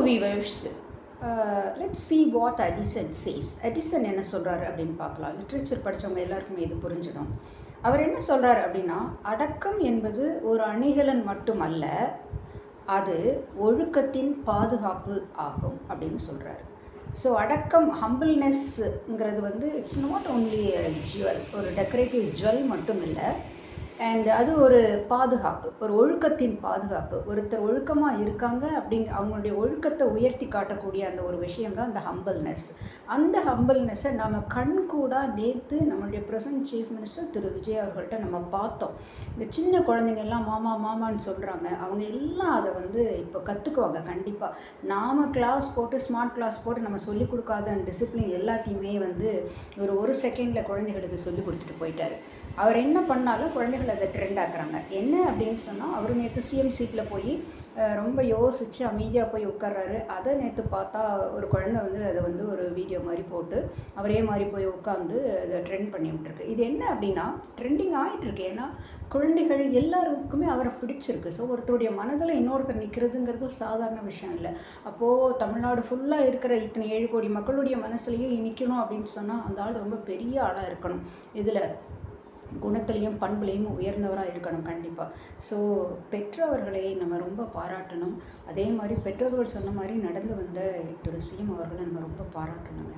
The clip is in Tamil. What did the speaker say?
Viewers, let's see what Edison says. Edison என்ன சொல்கிறாரு அப்படின்னு பார்க்கலாம். லிட்ரேச்சர் படித்தவங்க எல்லாருக்குமே இது புரிஞ்சிடும். அவர் என்ன சொல்கிறார் அப்படின்னா, அடக்கம் என்பது ஒரு அணிகலன் மட்டுமல்ல, அது ஒழுக்கத்தின் பாதுகாப்பு ஆகும் அப்படின்னு சொல்கிறாரு. ஸோ அடக்கம், ஹம்பிள்னஸ்ங்கிறது வந்து இட்ஸ் நாட் ஓன்லி ஜுவல், ஒரு டெக்கரேட்டிவ் ஜுவல் மட்டும் இல்லை. அண்ட் அது ஒரு பாதுகாப்பு, ஒரு ஒழுக்கத்தின் பாதுகாப்பு. ஒருத்தர் ஒழுக்கமாக இருக்காங்க அவங்களுடைய ஒழுக்கத்தை உயர்த்தி காட்டக்கூடிய அந்த ஒரு விஷயம் தான் அந்த ஹம்பிள்னஸ். அந்த ஹம்பிள்னஸை நம்ம கண்கூடாக நேற்று நம்மளுடைய ப்ரெசன்ட் சீஃப் மினிஸ்டர் திரு விஜய் அவர்கள்ட்ட நம்ம பார்த்தோம். இந்த சின்ன குழந்தைங்க எல்லாம் மாமா மாமான்னு சொல்கிறாங்க, அவங்க எல்லாம் அதை வந்து இப்போ கற்றுக்குவாங்க கண்டிப்பாக. நாம் கிளாஸ் போட்டு ஸ்மார்ட் கிளாஸ் போட்டு நம்ம சொல்லிக் கொடுக்காத டிசிப்ளின் எல்லாத்தையுமே வந்து ஒரு செகண்டில் குழந்தைகளுக்கு சொல்லி கொடுத்துட்டு போயிட்டார். அவர் என்ன பண்ணாலும் குழந்தைகள் அதை ட்ரெண்ட் ஆக்குறாங்க. என்ன அப்படின்னு சொன்னால், அவர் நேற்று சிஎம் சீட்டில் போய் ரொம்ப யோசித்து அமைதியாக போய் உட்கார்றாரு. அதை நேற்று பார்த்தா ஒரு குழந்தை வந்து அதை வந்து ஒரு வீடியோ மாதிரி போட்டு அவரே மாதிரி போய் உட்காந்து அதை ட்ரெண்ட் பண்ணி விட்டுருக்கு. இது என்ன அப்படின்னா, ட்ரெண்டிங் ஆகிட்டுருக்கு. ஏன்னா குழந்தைகள் எல்லாருக்குமே அவரை பிடிச்சிருக்கு. ஸோ ஒருத்தருடைய மனதில் இன்னொருத்தர் நிற்கிறதுங்கிறது ஒரு சாதாரண விஷயம் இல்லை. அப்போது தமிழ்நாடு ஃபுல்லாக இருக்கிற இத்தனை 7 கோடி மக்களுடைய மனசுலையும் நிற்கணும் அப்படின்னு சொன்னால் அந்த ஆள் ரொம்ப பெரிய ஆளாக இருக்கணும். இதில் குணத்திலையும் பண்புலையும் உயர்ந்தவராக இருக்கணும் கண்டிப்பாக. ஸோ பெற்றவர்களை நம்ம ரொம்ப பாராட்டணும். அதே மாதிரி பெற்றோர்கள் சொன்ன மாதிரி நடந்து வந்த திரு சிஎம் அவர்களை நம்ம ரொம்ப பாராட்டணுங்க.